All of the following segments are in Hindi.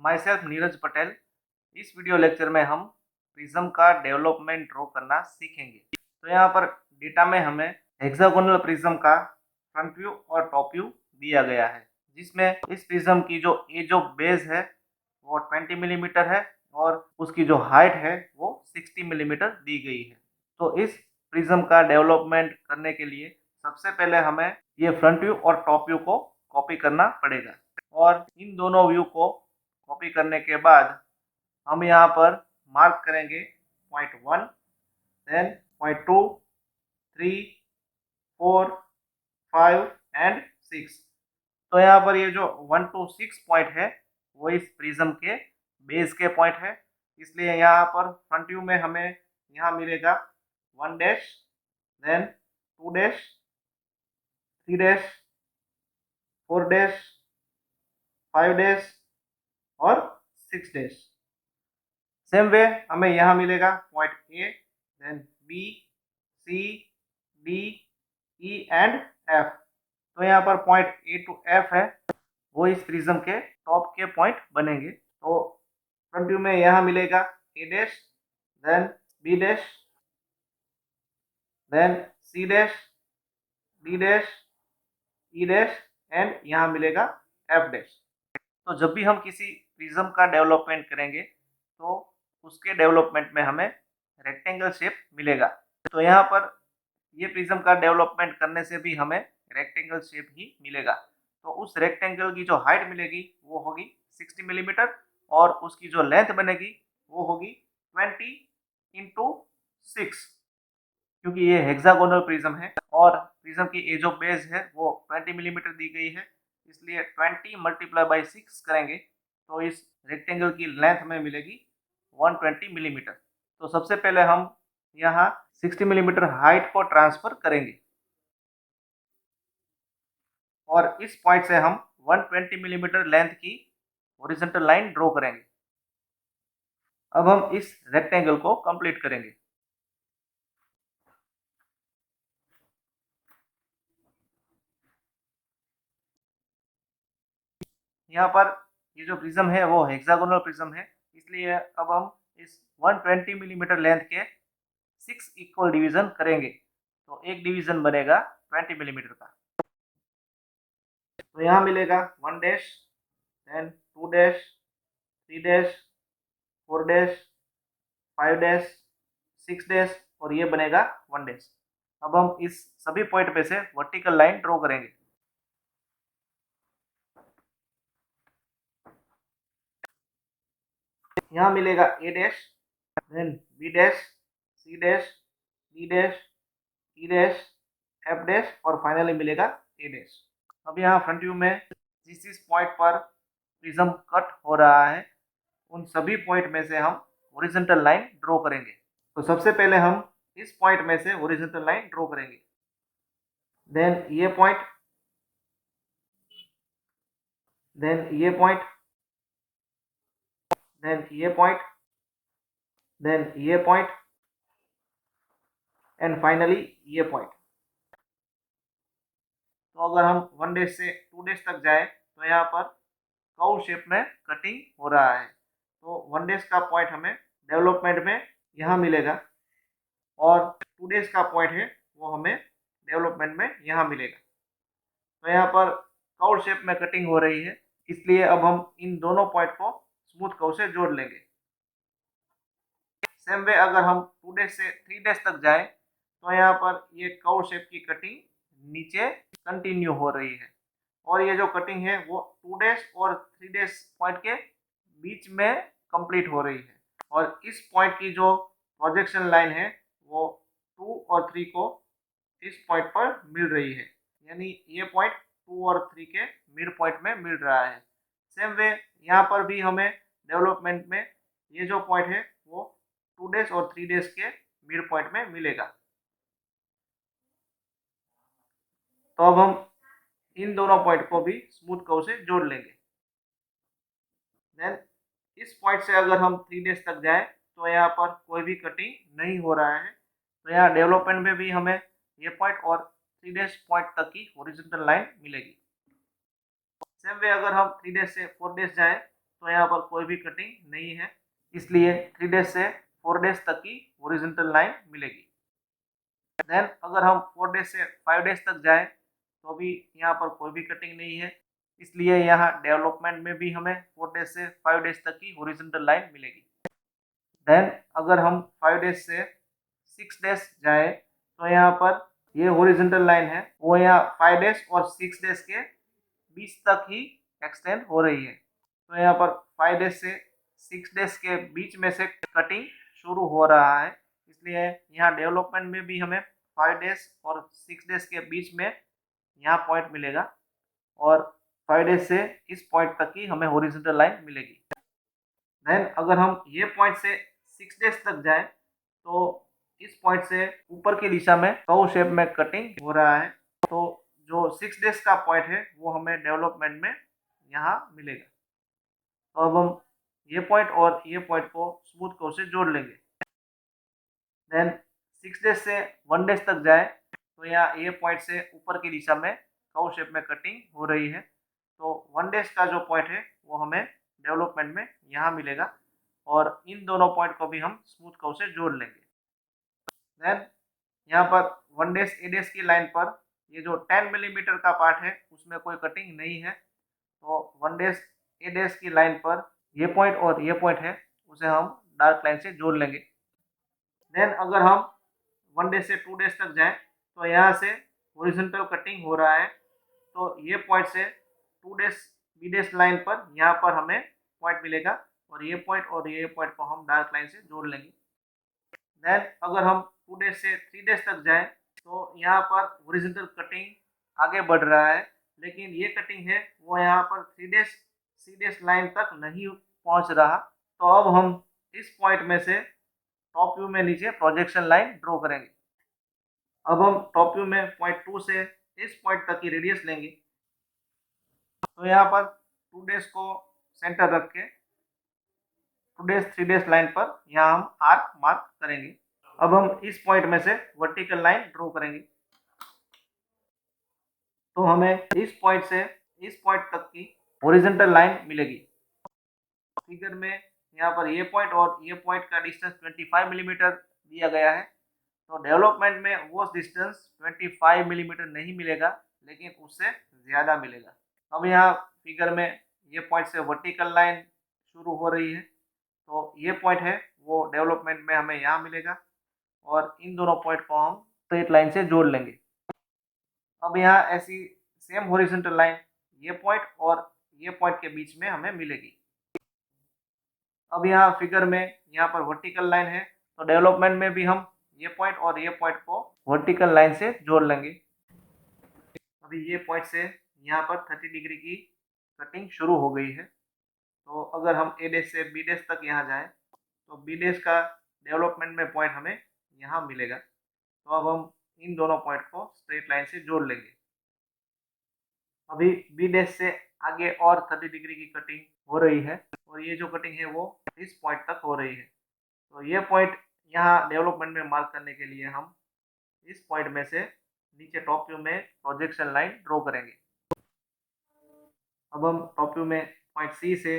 My self Neeraj Patel. इस वीडियो लेक्चर में हम प्रिज्म का डेवलपमेंट ड्रॉ करना सीखेंगे। तो यहाँ पर डेटा में हमें हेक्सागोनल प्रिज्म का फ्रंट व्यू और टॉप व्यू दिया गया है, जिसमें इस प्रिज्म की जो बेस है वो 20 मिलीमीटर है और उसकी जो हाइट है वो 60 मिलीमीटर दी गई है। तो इस प्रिज्म का डेवलपमेंट करने के लिए सबसे पहले हमें ये फ्रंट व्यू और टॉप व्यू को कॉपी करना पड़ेगा, और इन दोनों व्यू को कॉपी करने के बाद हम यहाँ पर मार्क करेंगे पॉइंट 1, देन पॉइंट 2, 3, 4, 5 एंड 6। तो यहाँ पर ये जो 1 to 6 पॉइंट है वो इस प्रिज्म के बेस के पॉइंट है, इसलिए यहाँ पर फ्रंट व्यू में हमें यहाँ मिलेगा 1 dash, then 2 dash, 3 dash, 4 dash, 5 dash और 6 डैश। सेम वे हमें यहाँ मिलेगा point A, then B, C, D, E and F. तो यहाँ पर पॉइंट ए टू एफ है वो इस प्रिज्म के टॉप के पॉइंट बनेंगे। तो फ्रंट व्यू में यहाँ मिलेगा a dash, then b dash, then c dash, d dash, e dash and यहाँ मिलेगा एफ डैश। तो जब भी हम किसी प्रिज्म का डेवलपमेंट करेंगे तो उसके डेवलपमेंट में हमें रेक्टेंगल शेप मिलेगा। तो यहाँ पर ये प्रिज्म का डेवलपमेंट करने से भी हमें रेक्टेंगल शेप ही मिलेगा। तो उस रेक्टेंगल की जो हाइट मिलेगी वो होगी 60 मिलीमीटर और उसकी जो लेंथ बनेगी वो होगी 20 इंटू 6, क्योंकि ये हेक्सागोनल प्रिज्म है और प्रिज्म की ये जो बेस है वो 20 मिलीमीटर दी गई है, इसलिए 20 मल्टीप्लाई बाई 6 करेंगे तो इस रेक्टेंगल की लेंथ में मिलेगी 120 मिलीमीटर। तो सबसे पहले हम यहाँ 60 मिलीमीटर हाइट को ट्रांसफर करेंगे और इस पॉइंट से हम 120 मिलीमीटर लेंथ की हॉरिजॉन्टल लाइन ड्रॉ करेंगे। अब हम इस रेक्टेंगल को कंप्लीट करेंगे। यहाँ पर ये जो प्रिज्म है वो हेक्सागोनल प्रिज्म है, इसलिए अब हम इस 120 मिलीमीटर लेंथ के 6 इक्वल डिवीजन करेंगे। तो एक डिवीजन बनेगा 20 मिलीमीटर का। तो यहाँ मिलेगा 1 dash, then 2 dash, 3 dash, 4 dash, 5 dash, 6 dash और ये बनेगा 1 डैश। अब हम इस सभी पॉइंट पे से वर्टिकल लाइन ड्रॉ करेंगे। यहाँ मिलेगा a dash, then b dash, c dash, d dash, e dash, f dash और फाइनली मिलेगा ए डैश। अब यहाँ फ्रंट व्यू में जिस पॉइंट पर प्रिज्म कट हो रहा है उन सभी पॉइंट में से हम हॉरिजॉन्टल लाइन ड्रॉ करेंगे। तो सबसे पहले हम इस पॉइंट में से हॉरिजॉन्टल लाइन ड्रॉ करेंगे, देन ये पॉइंट, देन ये पॉइंट, देन ये पॉइंट, देन ये पॉइंट एंड फाइनली ये पॉइंट। तो अगर हम 1 डैश से 2 डैश तक जाए तो यहाँ पर कर्व शेप में कटिंग हो रहा है। तो 1 डैश का पॉइंट हमें डेवलपमेंट में यहाँ मिलेगा और 2 डैश का पॉइंट है वो हमें डेवलपमेंट में यहाँ मिलेगा। तो यहाँ पर कर्व शेप में कटिंग हो रही है, इसलिए अब हम इन दोनों पॉइंट को स्मूथ कर्व से जोड़ लेंगे। सेम वे अगर हम 2 डैश से 3 डैश तक जाएं तो यहाँ पर ये कर्व शेप की कटिंग नीचे कंटिन्यू हो रही है और ये जो कटिंग है वो 2 डैश और 3 डैश पॉइंट के बीच में कंप्लीट हो रही है और इस पॉइंट की जो प्रोजेक्शन लाइन है वो 2 और 3 को इस पॉइंट पर मिल रही है, यानी ये पॉइंट 2 और 3 के मिड पॉइंट में मिल रहा है। सेम वे यहाँ पर भी हमें डेवलपमेंट में ये जो पॉइंट है वो 2 डैश और 3 डैश के मिड पॉइंट में मिलेगा। तो अब हम इन दोनों पॉइंट को भी स्मूथ कर्व से जोड़ लेंगे। देन इस पॉइंट से अगर हम 3 डैश तक जाएं तो यहाँ पर कोई भी कटिंग नहीं हो रहा है। तो यहाँ डेवलपमेंट में भी हमें ये पॉइंट और 3 डैश पॉइंट तक की हॉरिजॉन्टल लाइन मिलेगी। सेम वे अगर हम 3 डैश से 4 डैश जाएं तो यहाँ पर कोई भी कटिंग नहीं है, इसलिए 3 डेज से 4 डेज तक की हॉरिजॉन्टल लाइन मिलेगी। देन अगर हम 4 डेज से 5 डेज तक जाएं तो भी यहाँ पर कोई भी कटिंग नहीं है, इसलिए यहाँ डेवलपमेंट में भी हमें 4 डेज से 5 डेज तक की हॉरिजॉन्टल लाइन मिलेगी। देन अगर हम 5 डेज से 6 डेज जाए तो यहाँ पर ये हॉरिजॉन्टल लाइन है वो यहाँ 5 डेज और 6 डेज के बीच तक ही एक्सटेंड हो रही है। तो यहाँ पर 5 डेज से 6 डेज के बीच में से कटिंग शुरू हो रहा है, इसलिए यहाँ डेवलपमेंट में भी हमें 5 डेज और 6 डेज के बीच में यहाँ पॉइंट मिलेगा और 5 डेज से इस पॉइंट तक की हमें हॉरिजॉन्टल लाइन मिलेगी। देन अगर हम ये पॉइंट से 6 डेज तक जाएं तो इस पॉइंट से ऊपर की दिशा में कर्व शेप में कटिंग हो रहा है, तो जो 6 डेज का पॉइंट है वो हमें डेवलपमेंट में यहाँ मिलेगा। तो अब हम ये पॉइंट और ये पॉइंट को स्मूथ कर्व से जोड़ लेंगे। देन 6 डेज से 1 डेज तक जाए तो यहाँ ये पॉइंट से ऊपर की दिशा में कर्व शेप में कटिंग हो रही है, तो 1 डेज का जो पॉइंट है वो हमें डेवलपमेंट में यहाँ मिलेगा और इन दोनों पॉइंट को भी हम स्मूथ कर्व से जोड़ लेंगे। देन यहाँ पर 1 डेज ए डेज की लाइन पर ये जो 10 मिलीमीटर का पार्ट है उसमें कोई कटिंग नहीं है, तो 1 डेज ए डेज की लाइन पर ये पॉइंट और ये पॉइंट है उसे हम डार्क लाइन से जोड़ लेंगे। देन अगर हम 1 डेज से 2 डेज तक जाएं तो यहाँ से हॉरिजॉन्टल कटिंग हो रहा है, तो ये पॉइंट से 2 डेज बी डेज लाइन पर यहाँ पर हमें पॉइंट मिलेगा और ये पॉइंट को हम डार्क लाइन से जोड़ लेंगे। देन अगर हम 2 डेज से 3 डेज तक जाएं तो यहाँ पर हॉरिजॉन्टल कटिंग आगे बढ़ रहा है, लेकिन ये कटिंग है वो यहाँ पर 3 डेज सी डेज लाइन तक नहीं पहुँच रहा, तो अब हम इस पॉइंट में से टॉप व्यू में नीचे प्रोजेक्शन लाइन ड्रॉ करेंगे। अब हम टॉप व्यू में पॉइंट 2 से इस पॉइंट तक की रेडियस लेंगे, तो यहाँ पर 2 डेज को सेंटर रख के 2 डेज 3 डेज लाइन पर यहाँ हम आर्क मार्क करेंगे। अब हम इस पॉइंट में से वर्टिकल लाइन ड्रॉ करेंगे, तो हमें इस पॉइंट से इस पॉइंट तक की हॉरिजॉन्टल लाइन मिलेगी। फिगर में यहाँ पर ये पॉइंट और ये पॉइंट का डिस्टेंस 25 मिलीमीटर दिया गया है, तो डेवलपमेंट में वो डिस्टेंस 25 मिलीमीटर नहीं मिलेगा लेकिन उससे ज़्यादा मिलेगा। अब यहाँ फिगर में ये पॉइंट से वर्टिकल लाइन शुरू हो रही है, तो ये पॉइंट है वो डेवलपमेंट में हमें यहाँ मिलेगा और इन दोनों पॉइंट को हम स्ट्रेट लाइन से जोड़ लेंगे। अब यहाँ ऐसी सेम हॉरिजॉन्टल लाइन ये पॉइंट और ये पॉइंट के बीच में हमें मिलेगी। अब यहाँ फिगर में यहाँ पर वर्टिकल लाइन है, तो डेवलपमेंट में भी हम ये पॉइंट और ये पॉइंट को वर्टिकल लाइन से जोड़ लेंगे। अभी ये पॉइंट से यहाँ पर 30 डिग्री की कटिंग शुरू हो गई है, तो अगर हम ए डेश से बी डेश तक यहाँ जाएं तो बी डेश का डेवलपमेंट में पॉइंट हमें यहाँ मिलेगा, तो अब हम इन दोनों पॉइंट को स्ट्रेट लाइन से जोड़ लेंगे। अभी बी डेश से आगे और 30 डिग्री की कटिंग हो रही है और ये जो कटिंग है वो इस पॉइंट तक हो रही है, तो ये पॉइंट यहाँ डेवलपमेंट में मार्क करने के लिए हम इस पॉइंट में से नीचे टॉप व्यू में प्रोजेक्शन लाइन ड्रॉ करेंगे। अब हम टॉप व्यू में पॉइंट सी से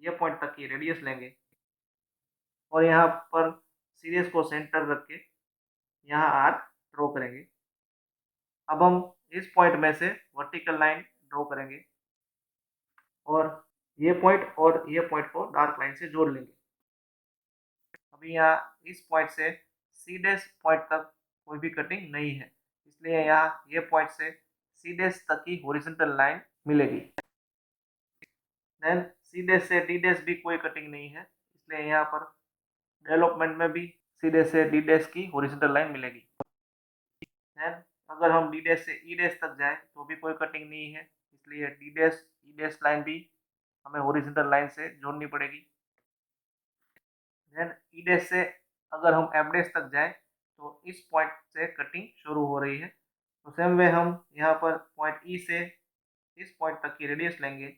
ये पॉइंट तक की रेडियस लेंगे और यहाँ पर सीरीज को सेंटर रख के यहाँ आर्क ड्रॉ करेंगे। अब हम इस पॉइंट में से वर्टिकल लाइन ड्रॉ करेंगे और ये पॉइंट को डार्क लाइन से जोड़ लेंगे। अभी यहाँ इस पॉइंट से सी डैश पॉइंट तक कोई भी कटिंग नहीं है, इसलिए यहाँ ये पॉइंट से सी डैश तक की हॉरिजॉन्टल लाइन मिलेगी। देन सी डैश से डी डैश भी कोई कटिंग नहीं है, इसलिए यहाँ पर डेवलपमेंट में भी सी डैश से डी डैश की हॉरिजॉन्टल लाइन मिलेगी। देन अगर हम डी डैश से ई डैश तक जाएं तो भी कोई कटिंग नहीं है, इसलिए D dash e dash line भी हमें हॉरिजॉन्टल लाइन से जोड़नी पड़ेगी। देन ई डैश से अगर हम एफ डैश तक जाएं तो इस पॉइंट से कटिंग शुरू हो रही है, तो सेम वे हम यहाँ पर पॉइंट ई से इस पॉइंट तक की रेडियस लेंगे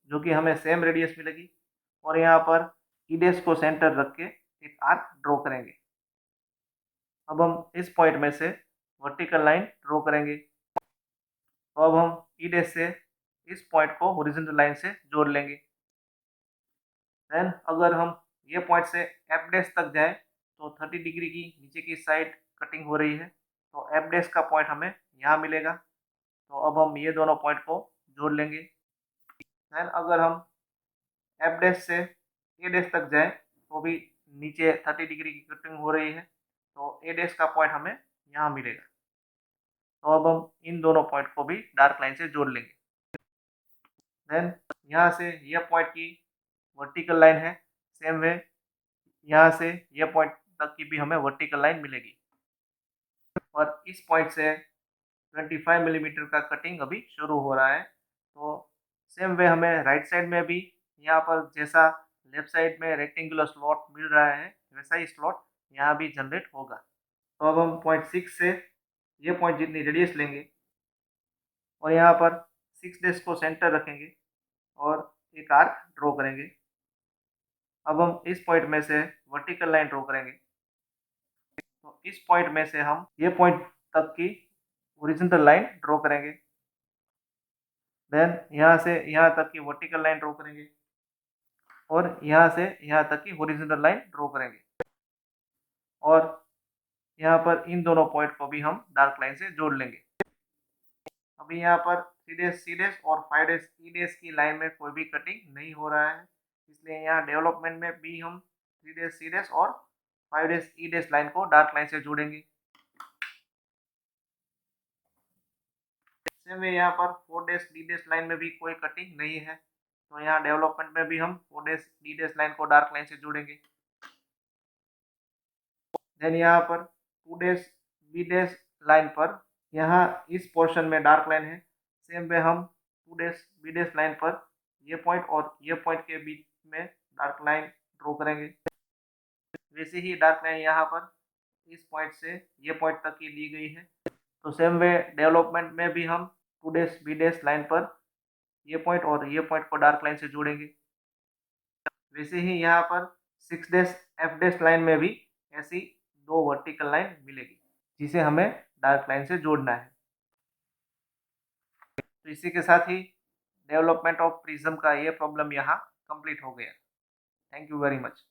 जो कि हमें सेम रेडियस मिलेगी और यहाँ पर ई डैश को सेंटर रख के एक आर्क ड्रॉ करेंगे। अब हम इस पॉइंट में से वर्टिकल लाइन ड्रॉ करेंगे, तो अब हम ई डैश से इस पॉइंट को हॉरिजॉन्टल लाइन से जोड़ लेंगे। देन अगर हम ये पॉइंट से एफ डैश तक जाएं तो 30 डिग्री की नीचे की साइड कटिंग हो रही है, तो एफ डैश का पॉइंट हमें यहाँ मिलेगा। तो अब हम ये दोनों पॉइंट को जोड़ लेंगे। देन अगर हम एफ डैश से ए डैश तक जाएं तो भी नीचे 30 डिग्री की कटिंग हो रही है, तो ए डैश का पॉइंट हमें यहाँ मिलेगा। तो अब हम इन दोनों पॉइंट को भी डार्क लाइन से जोड़ लेंगे। देन यहाँ से यह पॉइंट की वर्टिकल लाइन है, सेम वे यहाँ से यह पॉइंट तक की भी हमें वर्टिकल लाइन मिलेगी। और इस पॉइंट से 25 मिलीमीटर का कटिंग अभी शुरू हो रहा है। तो सेम वे हमें राइट साइड में भी यहाँ पर जैसा लेफ्ट साइड में रेक्टेंगुलर स्लॉट मिल रहा है वैसा ही स्लॉट यहाँ भी जनरेट होगा। तो अब हम पॉइंट 6 से ये पॉइंट जितनी रेडियस लेंगे और यहाँ पर 6 डैश को सेंटर रखेंगे और एक आर्क ड्रॉ करेंगे। अब हम इस पॉइंट में से वर्टिकल लाइन ड्रॉ करेंगे। तो इस पॉइंट में से हम ये पॉइंट तक की हॉरिजॉन्टल लाइन ड्रॉ करेंगे। देन यहाँ से यहाँ तक की वर्टिकल लाइन ड्रॉ करेंगे और यहाँ से यहाँ तक की हॉरिजॉन्टल लाइन ड्रॉ करेंगे। और यहाँ पर इन दोनों पॉइंट को भी हम डार्क लाइन से जोड़ लेंगे। अभी यहाँ पर 3 डैश सी डैश और 5 डैश ई डैश की लाइन में कोई भी कटिंग नहीं हो रहा है, इसलिए यहाँ डेवलपमेंट में भी हम 3 डैश सी डैश और 5 डैश ई डैश लाइन को डार्क लाइन से जोड़ेंगे। सेम वे यहाँ पर 4 डैश डी डैश लाइन में भी कोई कटिंग नहीं है, तो यहाँ डेवलपमेंट में भी हम 4 डैश डी डैश लाइन को डार्क लाइन से जोड़ेंगे। देन यहाँ पर 2 डैश बी डैश लाइन पर यहाँ इस पोर्शन में डार्क लाइन है, सेम वे हम 2 डैश बी डैश लाइन पर ये पॉइंट और ये पॉइंट के बीच में डार्क लाइन ड्रॉ करेंगे। वैसे ही डार्क लाइन यहाँ पर इस पॉइंट से ये पॉइंट तक की ली गई है। तो सेम वे डेवलपमेंट में भी हम 2 डैश बी डैश लाइन पर ये पॉइंट और ये पॉइंट को डार्क लाइन से जोड़ेंगे। वैसे ही यहाँ पर 6 डैश एफ डैश लाइन में भी ऐसी 2 वर्टिकल लाइन मिलेगी जिसे हमें डार्क लाइन से जोड़ना है। तो इसी के साथ ही डेवलपमेंट ऑफ प्रिज्म का ये प्रॉब्लम यहाँ कंप्लीट हो गया। Thank you very much.